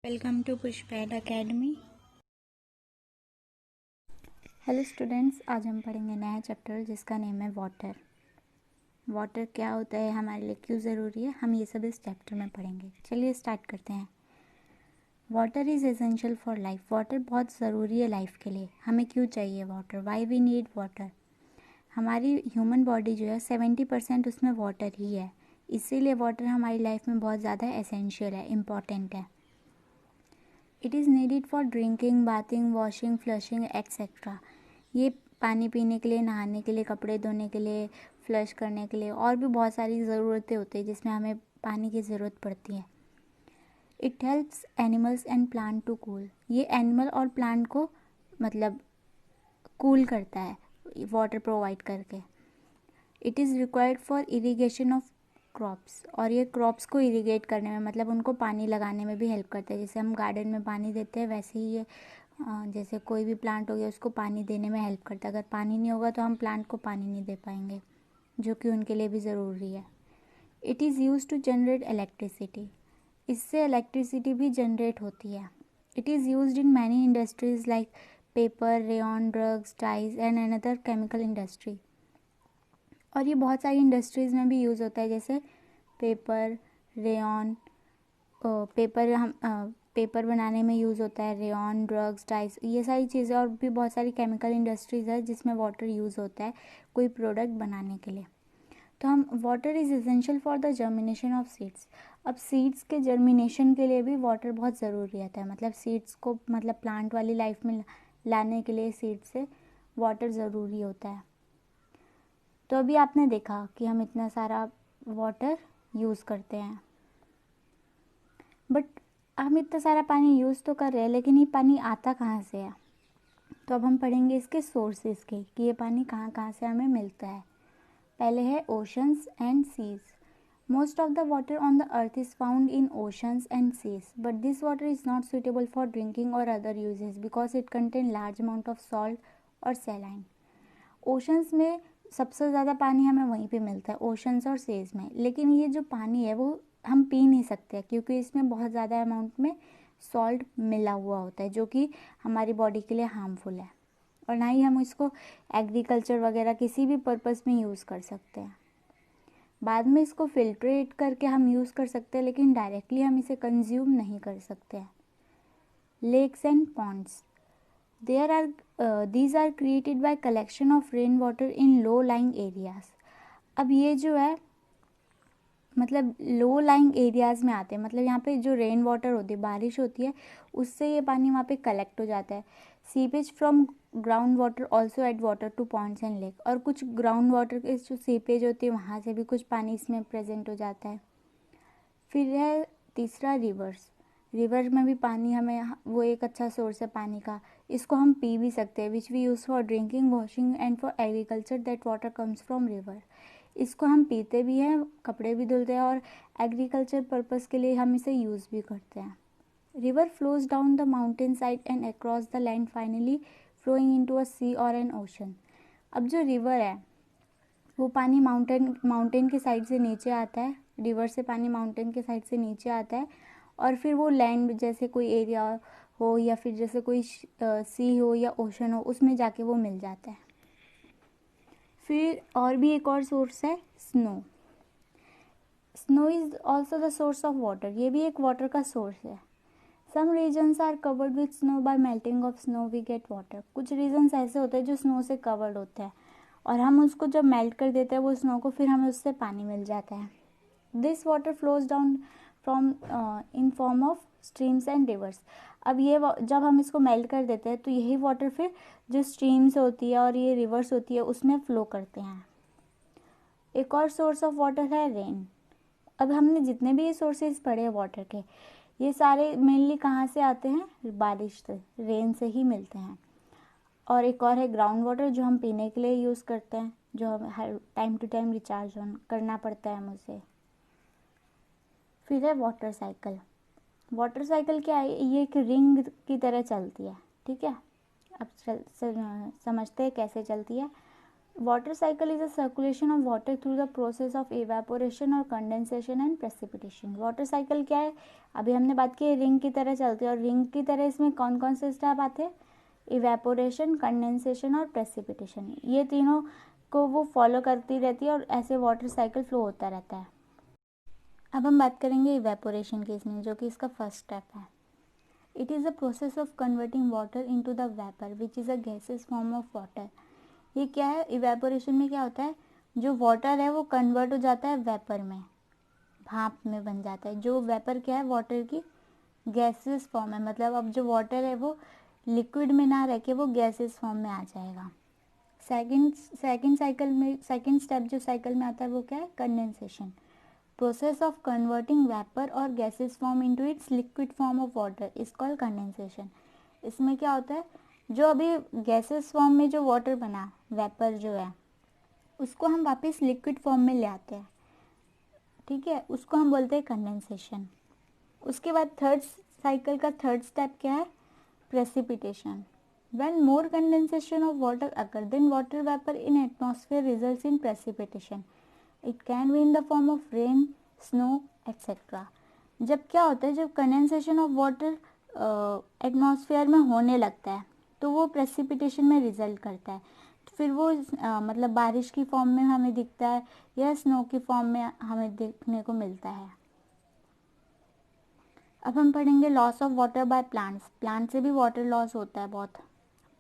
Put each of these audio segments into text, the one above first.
Welcome to Pushpad academy. Hello students, आज हम पढ़ेंगे नया चैप्टर जिसका नेम है वाटर। वाटर क्या होता है, हमारे लिए क्यों ज़रूरी है, हम ये सब इस चैप्टर में पढ़ेंगे। चलिए स्टार्ट करते हैं। Water is essential for life. Water बहुत ज़रूरी है लाइफ के लिए। हमें क्यों चाहिए water? Why we need water? हमारी ह्यूमन बॉडी जो है 70% उसमें वाटर ही है, इसीलिए वाटर हमारी लाइफ में बहुत ज़्यादा एसेंशियल है, इम्पॉर्टेंट है। It is needed for drinking, bathing, washing, flushing etcetera. ये पानी पीने के लिए, नहाने के लिए, कपड़े धोने के लिए, फ्लश करने के लिए और भी बहुत सारी ज़रूरतें होती है जिसमें हमें पानी की ज़रूरत पड़ती है। It helps animals and plant to cool. ये एनिमल और प्लांट को मतलब कूल करता है वाटर प्रोवाइड करके। It is required for irrigation of crops. और ये क्रॉप्स को इरीगेट करने में मतलब उनको पानी लगाने में भी हेल्प करता है। जैसे हम गार्डन में पानी देते हैं वैसे ही ये जैसे कोई भी प्लांट हो गया उसको पानी देने में हेल्प करता है। अगर पानी नहीं होगा तो हम प्लांट को पानी नहीं दे पाएंगे, जो कि उनके लिए भी ज़रूरी है। It is use to generate electricity. इससे इलेक्ट्रिसिटी भी जनरेट होती है। It is use in many industries like paper, rayon, drugs, dyes and another chemical industry. और ये बहुत सारी इंडस्ट्रीज़ में भी यूज़ होता है, जैसे पेपर, रेयन, पेपर बनाने में यूज़ होता है, रेयन, ड्रग्स, टाइस, ये सारी चीज़ें। और भी बहुत सारी केमिकल इंडस्ट्रीज़ है जिसमें वाटर यूज़ होता है कोई प्रोडक्ट बनाने के लिए। तो हम water is essential for the germination of seeds. अब सीड्स के जर्मिनेशन के लिए भी वाटर बहुत ज़रूरी रहता है। मतलब सीड्स को मतलब प्लांट वाली लाइफ में लाने के लिए सीड से वाटर ज़रूरी होता है। तो अभी आपने देखा कि हम इतना सारा वाटर यूज़ करते हैं, बट हम इतना सारा पानी यूज़ तो कर रहे हैं, लेकिन ये पानी आता कहाँ से है? तो अब हम पढ़ेंगे इसके सोर्सेज के कि ये पानी कहाँ कहाँ से हमें मिलता है। पहले है oceans and seas. Most of the water on the earth is found in oceans and seas, but this water is not suitable for drinking और other uses because it contain large amount of salt और saline. Oceans में सबसे ज़्यादा पानी हमें वहीं पे मिलता है, ओशंस और सीज में। लेकिन ये जो पानी है वो हम पी नहीं सकते क्योंकि इसमें बहुत ज़्यादा अमाउंट में सॉल्ट मिला हुआ होता है, जो कि हमारी बॉडी के लिए हार्मफुल है। और ना ही हम इसको एग्रीकल्चर वगैरह किसी भी पर्पज़ में यूज़ कर सकते हैं। बाद में इसको फिल्ट्रेट करके हम यूज़ कर सकते हैं, लेकिन डायरेक्टली हम इसे कंज्यूम नहीं कर सकते हैं। Lakes and ponds, these are created by collection of rain water in low lying areas। अब ये जो है मतलब लो लाइंग एरियाज़ में आते हैं। मतलब यहाँ पे जो रेन वाटर होती है, बारिश होती है, उससे ये पानी वहाँ पे कलेक्ट हो जाता है। Seepage from ground water also add water to ponds and lake. और कुछ ग्राउंड वाटर के जो सीपेज होती है वहाँ से भी कुछ पानी इसमें प्रेजेंट हो जाता है। फिर है तीसरा रिवर्स। रिवर में भी पानी हमें, वो एक अच्छा सोर्स है पानी का। इसको हम पी भी सकते हैं, which we use for drinking, washing and for agriculture. That water comes from river. इसको हम पीते भी हैं, कपड़े भी धुलते हैं और एग्रीकल्चर पर्पज़ के लिए हम इसे यूज़ भी करते हैं। River flows down the mountain side and across the land, finally flowing into a sea और एन ओशन। अब जो रिवर है वो पानी माउंटेन के साइड से नीचे आता है। रिवर से पानी माउंटेन के साइड से नीचे आता है और फिर वो लैंड जैसे कोई एरिया हो या फिर जैसे कोई सी हो या ओशन हो, उसमें जाके वो मिल जाता है। फिर और भी एक और सोर्स है snow. Snow is also the source of water. ये भी एक वाटर का सोर्स है। Some regions are covered with snow, by melting of snow we get water. कुछ रीजन्स ऐसे होते हैं जो स्नो से कवर्ड होते हैं और हम उसको जब मेल्ट कर देते हैं वो स्नो को, फिर हमें उससे पानी मिल जाता है। This water flows down from in form of streams and reverse. अब ये जब हम इसको मेल्ट कर देते हैं तो यही वाटर फिर जो स्ट्रीम्स होती है और ये रिवर्स होती है उसमें फ़्लो करते हैं। एक और सोर्स ऑफ वाटर है रेन। अब हमने जितने भी ये सोर्सेज पढ़े हैं वाटर के, ये सारे मेनली कहाँ से आते हैं? बारिश से, रेन से ही मिलते हैं। और एक और है ग्राउंड वाटर जो हम पीने के लिए यूज़ करते हैं, जो हमें हर time to time recharge on करना पड़ता है हमें उसे। फिर है वाटर साइकिल। वाटर साइकिल क्या है? ये एक रिंग की तरह चलती है, ठीक है। अब समझते हैं कैसे चलती है। Water cycle is a circulation of water through the process of evaporation और condensation and precipitation. Water cycle क्या है, अभी हमने बात की रिंग की तरह चलती है, और रिंग की तरह इसमें कौन कौन से स्टेप आते हैं, इवेपोरेशन, कंडेंसेशन और प्रेसिपिटेशन, ये तीनों को वो फॉलो करती रहती है और ऐसे वाटर साइकिल फ्लो होता रहता है। अब हम बात करेंगे इवेपोरेशन की इसमें, जो कि इसका फर्स्ट स्टेप है। It is the process of converting water into the vapour which is a gases form of water. ये क्या है, इवेपोरेशन में क्या होता है, जो वाटर है वो कन्वर्ट हो जाता है वेपर में, भाप में बन जाता है। जो वेपर क्या है, वाटर की गैसेस फॉर्म है, मतलब अब जो वाटर है वो लिक्विड में ना रह के वो गैसेस फॉर्म में आ जाएगा। सेकंड साइकिल में, सेकंड स्टेप जो साइकिल में आता है वो क्या है, condensation, process of converting vapour और gases form into its liquid form of water is called condensation. इसमें क्या होता है, जो अभी गैसेस फॉर्म में जो वाटर बना, वेपर जो है, उसको हम वापस लिक्विड फॉर्म में ले आते हैं, ठीक है, उसको हम बोलते हैं कंडेंसेशन। उसके बाद थर्ड साइकिल का थर्ड स्टेप क्या है, precipitation. When more condensation of water occur, then water vapor in atmosphere results in precipitation. It can be in the form of rain, snow, etc. जब क्या होता है, जब कंडेंसेशन ऑफ वाटर एटमॉस्फेयर में होने लगता है तो वो प्रेसिपिटेशन में रिजल्ट करता है, तो फिर वो मतलब बारिश की फॉर्म में हमें दिखता है या स्नो की फॉर्म में हमें देखने को मिलता है। अब हम पढ़ेंगे loss of water by plants. Plant से भी वाटर लॉस होता है बहुत।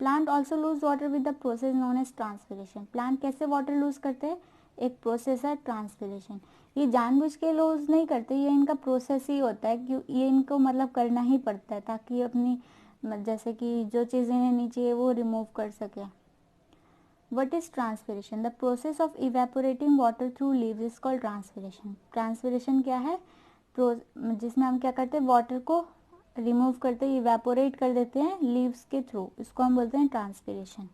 Plant also lose water with the process known as transpiration. Plant कैसे वाटर लूज करते हैं, एक प्रोसेस है ट्रांसपिरेशन। ये जानबूझ के लूज नहीं करते, ये इनका प्रोसेस ही होता है, क्यों ये इनको मतलब करना ही पड़ता है ताकि अपनी जैसे कि जो चीज़ें नहीं चाहिए वो रिमूव कर सके। What is transpiration, the process of evaporating water through leaves is called transpiration. Transpiration क्या है, जिसमें हम क्या करते हैं, वाटर को रिमूव करते हैं, इवेपोरेट कर देते हैं लीव्स के थ्रू, इसको हम बोलते हैं ट्रांसपिरेशन।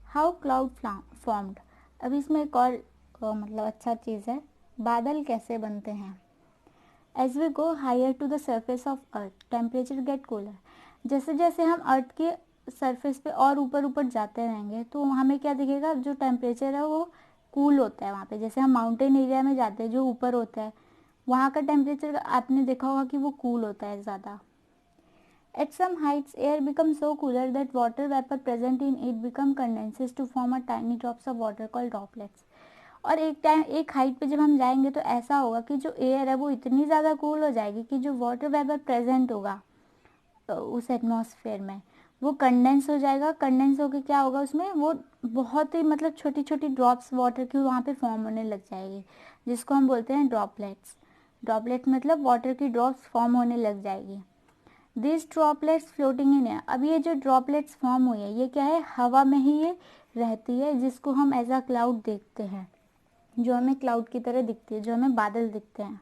हाउ क्लाउड फॉर्म्ड, अब इसमें एक और मतलब अच्छा चीज़ है, बादल कैसे बनते हैं। As we go higher to the surface of earth temperature get cooler. जैसे जैसे हम अर्थ के सरफेस पे और ऊपर ऊपर जाते रहेंगे तो हमें क्या दिखेगा, जो टेम्परेचर है वो कूल होता है वहाँ पे। जैसे हम माउंटेन एरिया में जाते हैं जो ऊपर होता है, वहाँ का टेम्परेचर आपने देखा होगा कि वो कूल होता है ज़्यादा। At some heights, air becomes so cooler that water vapor present in it become condenses to form a tiny drops of water called droplets. और एक हाइट पे जब हम जाएंगे तो ऐसा होगा कि जो एयर है वो इतनी ज़्यादा कूल हो जाएगी कि जो वाटर वेपर प्रेजेंट होगा उस एटमॉस्फेयर में वो कंडेंस हो जाएगा। कंडेंस होकर क्या होगा, उसमें वो बहुत ही मतलब छोटी छोटी ड्रॉप्स वाटर की वहाँ पे फॉर्म होने लग जाएगी, जिसको हम बोलते हैं ड्रॉपलेट्स। ड्रॉपलेट मतलब वाटर की ड्रॉप्स फॉर्म होने लग जाएगी। This droplets floating in air, अब ये जो ड्रॉपलेट्स फॉर्म हुई है ये क्या है, हवा में ही ये रहती है, जिसको हम एज अ क्लाउड देखते हैं, जो हमें क्लाउड की तरह दिखती है, जो हमें बादल दिखते हैं।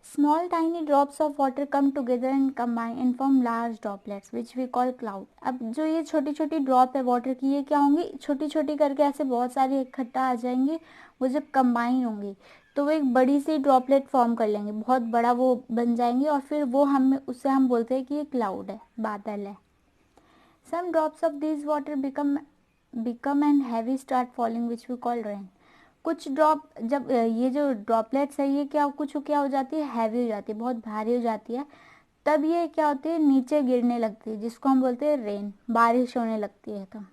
Small tiny drops of water come together and combine and form large droplets which we call cloud. अब जो ये छोटी छोटी ड्रॉप है वाटर की, ये क्या होंगी, छोटी छोटी करके ऐसे बहुत सारी इकट्ठा आ जाएंगी, वो जब कंबाइन होंगी तो वो एक बड़ी सी ड्रॉपलेट फॉर्म कर लेंगे, बहुत बड़ा वो बन जाएंगे, और फिर वो उससे हम बोलते हैं कि ये क्लाउड है, बादल है। Some drops of this water become and heavy start falling which we call rain. कुछ ड्रॉप, जब ये जो ड्रॉपलेट्स है ये क्या हो जाती है, हैवी हो जाती है, बहुत भारी हो जाती है, तब ये क्या होती है, नीचे गिरने लगती है, जिसको हम बोलते हैं रेन, बारिश होने लगती है। तो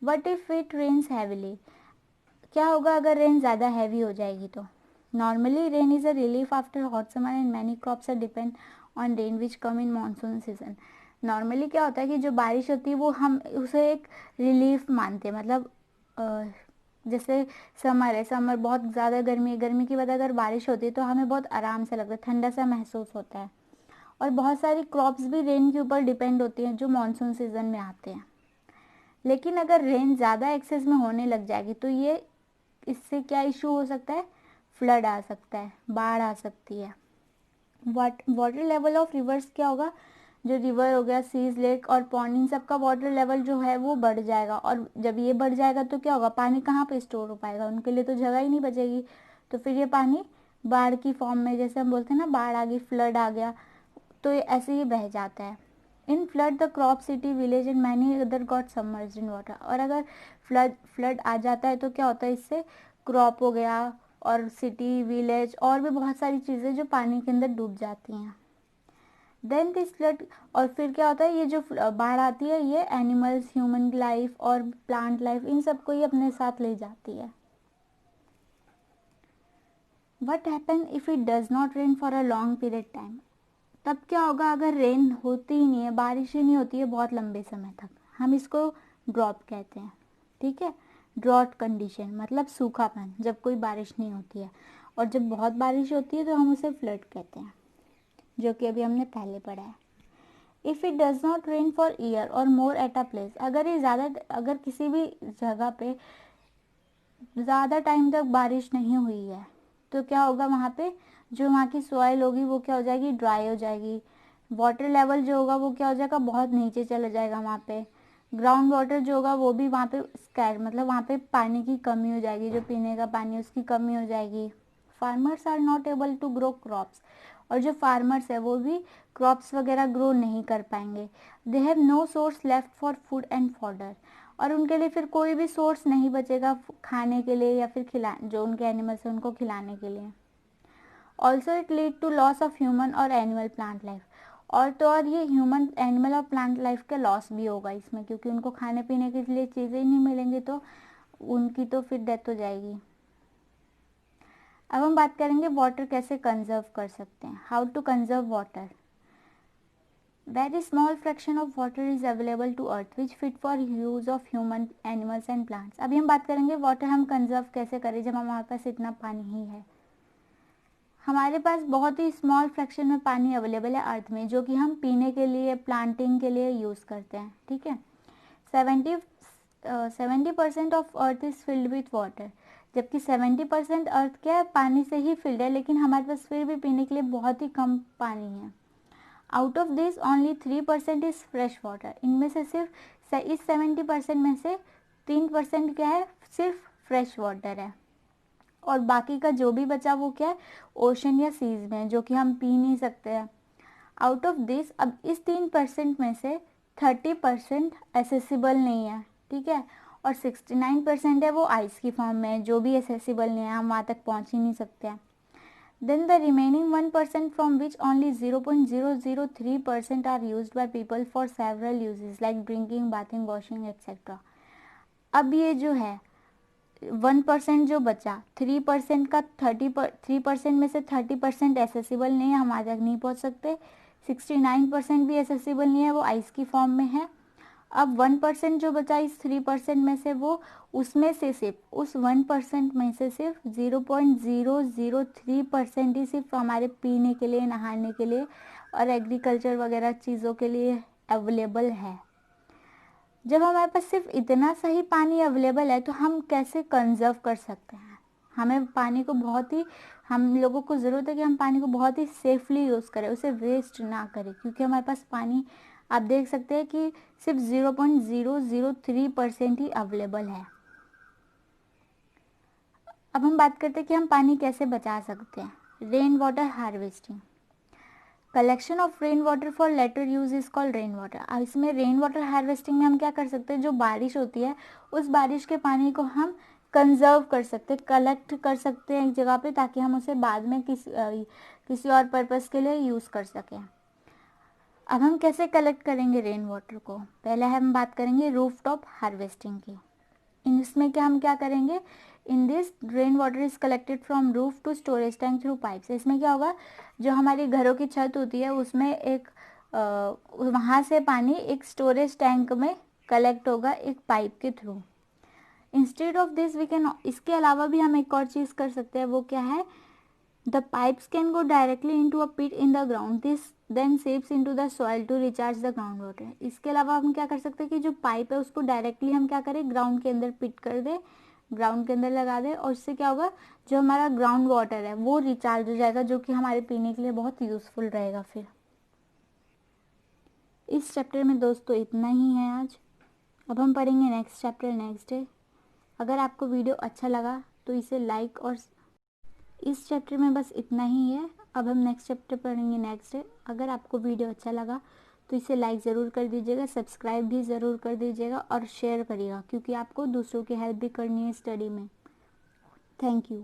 what if it rains heavily, क्या होगा अगर रेन ज़्यादा हैवी हो जाएगी तो। Normally rain is a relief after hot summer and many crops are depend on rain which come in monsoon season. Normally क्या होता है कि जो बारिश होती है वो हम उसे एक रिलीफ मानते हैं, मतलब जैसे समर है, समर बहुत ज़्यादा गर्मी है, गर्मी की वजह अगर बारिश होती है तो हमें बहुत आराम से लगता है, ठंडा सा महसूस होता है। और बहुत सारी क्रॉप्स भी रेन के ऊपर डिपेंड होती हैं जो मानसून सीजन में आते हैं। लेकिन अगर रेन ज़्यादा एक्सेस में होने लग जाएगी तो ये इससे क्या इशू हो सकता है, फ्लड आ सकता है, बाढ़ आ सकती है। वाटर लेवल ऑफ रिवर्स क्या होगा, जो रिवर हो गया, सीज, लेक और पॉन्ड, इन सब का वाटर लेवल जो है वो बढ़ जाएगा, और जब ये बढ़ जाएगा तो क्या होगा, पानी कहाँ पे स्टोर हो पाएगा, उनके लिए तो जगह ही नहीं बचेगी, तो फिर ये पानी बाढ़ की फॉर्म में, जैसे हम बोलते हैं ना बाढ़ आ गई, फ्लड आ गया, तो ये ऐसे ही बह जाता है। In flood the crop, city, village and many other got submerged in water. और अगर फ्लड आ जाता है तो क्या होता है, इससे क्रॉप हो गया और सिटी, विलेज और भी बहुत सारी चीज़ें जो पानी के अंदर डूब जाती हैं। देन दिस फ्लड, और फिर क्या होता है, ये जो बाढ़ आती है ये एनिमल्स, ह्यूमन लाइफ और प्लांट लाइफ, इन सबको ही अपने साथ ले जाती है। What happen if it does not rain for a long period time. तब क्या होगा अगर रेन होती ही नहीं है, बारिश ही नहीं होती है बहुत लंबे समय तक, हम इसको ड्रॉप कहते हैं। ठीक है, ड्रॉट कंडीशन मतलब सूखापन, जब कोई बारिश नहीं होती है। और जब बहुत बारिश होती है तो हम उसे फ्लड कहते हैं, जो कि अभी हमने पहले पढ़ा है। If it does not rain for year और मोर एट अ प्लेस, अगर किसी भी जगह पे ज़्यादा टाइम तक बारिश नहीं हुई है तो क्या होगा, वहाँ पे जो वहाँ की सॉइल होगी वो क्या हो जाएगी, ड्राई हो जाएगी। वाटर लेवल जो होगा वो क्या हो जाएगा, बहुत नीचे चला जाएगा। वहाँ पे ग्राउंड वाटर जो होगा वो भी वहाँ पे स्कैर, मतलब वहाँ पे पानी की कमी हो जाएगी, जो पीने का पानी उसकी कमी हो जाएगी। Farmers are not able to grow crops, और जो फार्मर्स है वो भी क्रॉप्स वगैरह ग्रो नहीं कर पाएंगे। They have no source left for food and fodder, और उनके लिए फिर कोई भी सोर्स नहीं बचेगा खाने के लिए या फिर जो उनके एनिमल्स हैं उनको खिलाने के लिए। Also it lead to loss of human और एनिमल प्लांट लाइफ, और तो और ये ह्यूमन, एनिमल और प्लांट लाइफ का लॉस भी होगा इसमें, क्योंकि उनको खाने पीने के लिए चीज़ें ही नहीं मिलेंगी तो उनकी तो फिर डेथ हो जाएगी। अब हम बात करेंगे वाटर कैसे कंजर्व कर सकते हैं, how to conserve water. Very small fraction of water is available to earth which fit for use of human, animals and plants। अभी हम बात करेंगे वाटर हम कंजर्व कैसे करें जब हमारे पास इतना पानी ही है। हमारे पास बहुत ही स्मॉल फ्रैक्शन में पानी अवेलेबल है अर्थ में, जो कि हम पीने के लिए, प्लांटिंग के लिए यूज़ करते हैं। ठीक है, 70% of earth is filled with water, जबकि 70% अर्थ क्या है, पानी से ही फिल्ड है, लेकिन हमारे पास फिर भी पीने के लिए बहुत ही कम पानी है। Out of this only 3% is fresh water, इनमें से सिर्फ इस 70% में से 3% क्या है, सिर्फ फ्रेश वाटर है, और बाकी का जो भी बचा वो क्या है, ओशन या सीज में, जो कि हम पी नहीं सकते हैं। आउट ऑफ दिस, अब इस 3% में से 30% एसेसिबल नहीं है। ठीक है, और 69% है वो आइस की फॉर्म में, जो भी एसेसिबल नहीं है, हम वहाँ तक पहुँच ही नहीं सकते हैं। Then the remaining 1% from which only 0.003% are used by people for several uses like drinking, bathing, washing etc. अब ये जो है 1% जो बचा, 3% का 3% में से 30% एसेसिबल नहीं है, हम आज तक नहीं पहुंच सकते। 69% भी एसेसिबल नहीं है, वो आइस की फॉर्म में है। अब 1% जो बचा इस 3% में से, वो उसमें से सिर्फ उस 1% में से सिर्फ 0.003% ही सिर्फ हमारे पीने के लिए, नहाने के लिए और एग्रीकल्चर वगैरह चीज़ों के लिए अवेलेबल है। जब हमारे पास सिर्फ इतना सा ही पानी अवेलेबल है तो हम कैसे कंजर्व कर सकते हैं। हमें पानी को बहुत ही, हम लोगों को ज़रूरत है कि हम पानी को बहुत ही सेफली यूज़ करें, उसे वेस्ट ना करें, क्योंकि हमारे पास पानी आप देख सकते हैं कि सिर्फ 0.003% ही अवेलेबल है। अब हम बात करते हैं कि हम पानी कैसे बचा सकते हैं। Rain water harvesting, collection of rain water for later use is called rain water. इसमें रेन वाटर हार्वेस्टिंग में हम क्या कर सकते हैं, जो बारिश होती है उस बारिश के पानी को हम कंजर्व कर सकते हैं, कलेक्ट कर सकते हैं एक जगह पे, ताकि हम उसे बाद में किसी और पर्पस के लिए यूज़ कर सकें। अब हम कैसे कलेक्ट करेंगे रेन वाटर को, पहले हम बात करेंगे रूफ टॉप हार्वेस्टिंग की। इसमें क्या हम क्या करेंगे, in this rain water is collected from roof to storage tank through pipes. इसमें क्या होगा, जो हमारी घरों की छत होती है उसमें एक वहाँ से पानी एक स्टोरेज टैंक में कलेक्ट होगा एक पाइप के through. Instead of this we can, इसके अलावा भी हम एक और चीज़ कर सकते हैं, वो क्या है, the pipes can go directly into a pit in the ground, this then seeps into the soil to recharge the ground water. इसके अलावा हम क्या कर सकते हैं कि जो पाइप है उसको डायरेक्टली हम क्या करें, ग्राउंड के अंदर पिट कर दे, ग्राउंड के अंदर लगा दे, और इससे क्या होगा, जो हमारा ग्राउंड वाटर है वो रिचार्ज हो जाएगा, जो कि हमारे पीने के लिए बहुत यूज़फुल रहेगा। फिर इस चैप्टर में दोस्तों इतना ही है आज। अब हम पढ़ेंगे नेक्स्ट चैप्टर नेक्स्ट डे। अगर आपको वीडियो अच्छा लगा तो इसे लाइक, और इस चैप्टर में बस इतना ही है। अब हम नेक्स्ट चैप्टर पढ़ेंगे नेक्स्ट डे। अगर आपको वीडियो अच्छा लगा तो तो इसे लाइक ज़रूर कर दीजिएगा, सब्सक्राइब भी ज़रूर कर दीजिएगा और शेयर करिएगा, क्योंकि आपको दूसरों की हेल्प भी करनी है स्टडी में। Thank you.